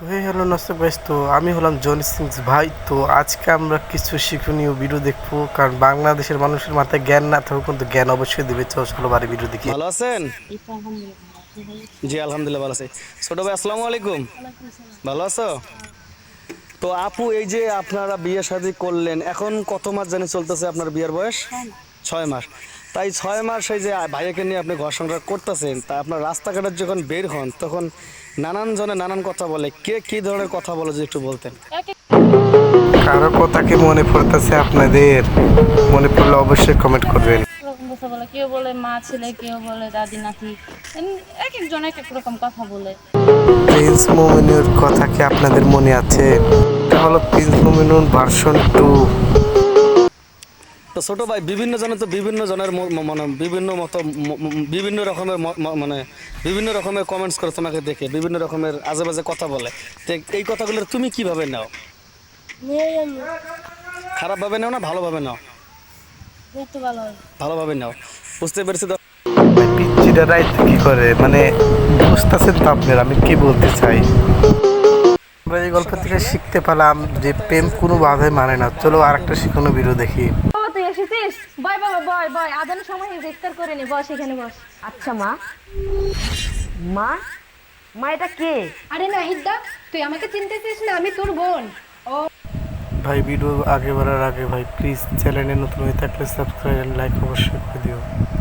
হে hello নমস্কার guys, তো আমি হলাম জনি সিং ভাই। তো আজকে আমরা কিছু শিক্ষণীয় ভিডিও দেখবো, কারণ বাংলাদেশের মানুষের মাথায় জ্ঞান না থাকুক কিন্তু জ্ঞান অবশ্যই দিবে। চলো বাড়ি ভিডিও দেখি। ভালো আছেন? জি আলহামদুলিল্লাহ ভালো আছি। ছোট ভাই আসসালামু আলাইকুম। ভালো আছো? তো আপু, এই যে আপনারা বিয়ে শাদী করলেন, এখন কত মাস জানি চলতেছে আপনার বিয়ের বয়স? 6 মাস। তাই 6 মাস এই যে ভাইয়াকে নিয়ে আপনি ঘর সংসার করতেছেন, তা আপনার রাস্তাঘাটে যখন বের হন তখন নানান জনে নানান কথা বলে, কে কি ধরনের কথা বলে যদি একটু বলতেন। কারো কথা কি মনে পড়তেছে আপনাদের? মনে পড়লে অবশ্যই কমেন্ট করবেন। এরকম কথা বলে, কেউ বলে মা ছেলে, কেউ বলে দাদি নাতি, এক একজন এক এক রকম কথা বলে। প্রিন্স মোমিনুর কথা কি আপনাদের মনে আছে? এটা হলো প্রিন্স মোমিনুর ভার্সন 2। তো ছোট ভাই, বিভিন্ন জনে তো বিভিন্ন জনের মানে বিভিন্ন মতো বিভিন্ন রকমের মানে বিভিন্ন রকমের কমেন্টস করে তোমাকে দেখে, বিভিন্ন রকমের আজে বাজে কথা বলে। তো এই কথাগুলো তুমি কিভাবে নাও? খারাপ ভাবে নাও না ভালোভাবে নাও? একটু ভালো হয়। ভালোভাবে নাও, বুঝতে পেরেছি তো। পিচ্চিটা রাইত কি করে, মানে বুঝতেছেন তো আপনারা আমি কি বলতে চাই। আমরা এই গল্প থেকে শিখতে পেলাম যে প্রেম কোনোভাবে মানে না। চলো আর একটা শিখানো ভিডিও দেখি। বাবা তুই এসেছিস? বয় বাবা বয় বয়, আজানের সময় ইফতার করে নি, বস এখানে বস। আচ্ছা মা। মা, মা এটা কে? আরে নাহিদদা, তুই আমাকে চিনতেছিস না? আমি তোর বোন। ও ভাই ভিডিও আগে বাড়ার আগে ভাই প্লিজ চ্যানেলে নতুন হয়ে থাকলে সাবস্ক্রাইব এন্ড লাইক অবশ্যই করে দিও।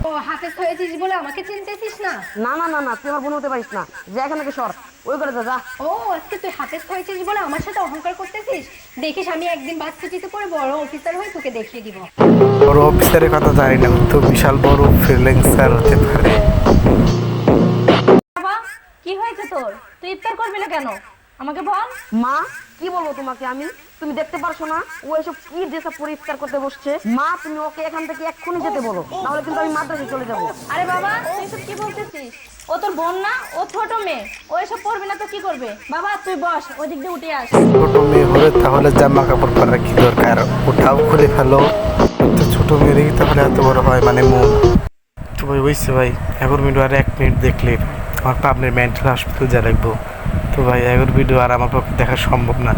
ও হাফেজ হয়েছিস বলে আমাকে চিনতেছিস না? না না না না, তুই আমার বোন হতে পারিস না। যে এখান থেকে সর, ওই করে যা যা। ও আজকে তুই হাফেজ হয়েছিস বলে আমার সাথে অহংকার করতেছিস? দেখিস আমি একদিন বাচ্চাটিতে করে বড় অফিসার হয়ে তোকে দেখিয়ে দিব। বড় অফিসারের কথা জানি না, তো বিশাল বড় ফ্রিল্যান্সার হতে পারে। বাবা কি হয়েছে তোর? তুই ইফতার করবি না কেন? আমাকে বল। মা, কি বলবো তোমাকে আমি? তুমি দেখতে পারছো না ও এসব কি ড্রেস আপ পরে ইফতার করতে বসছে? মা, তুমি ওকে এখান থেকে এক্ষুনি যেতে বলো, নাহলে কিন্তু আমি মাদ্রাসায় চলে যাবো। আরে বাবা তুই সব কি বলতেছিস? ও তোর বোন না, ও ছোট মেয়ে, ও এসব পড়বে না তো কি করবে? বাবা তুই বস, ওই দিক দিয়ে উঠে আস। ছোট মেয়ে হলে তাহলে জামা কাপড় পরার কি দরকার? ওটাও খুলে ফেলো। তো ছোট মেয়েরই তাহলে এত বড় হয় মানে মন। তো ভাই বুঝছে ভাই, এখন ভিডিও আর 1 মিনিট দেখলে আমার পাবনার মেন্টাল হসপিটাল যা লাগবো। তো ভাই এখন ভিডিও আর আমার পক্ষে দেখা সম্ভব না।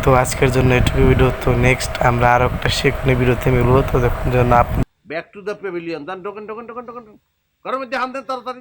তো আজকের জন্য এটুকু ভিডিও। তো নেক্সট আমরা আরও একটা শিক্ষণীয় ভিডিওতে মিলবো। তো দেখুন জন্য ব্যাক টু দ্য প্যাভিলিয়ন। দেন ঢোকেন ঢোকেন ঢোকেন ঢোকেন, ঘরের মধ্যে হান দেন তাড়াতাড়ি।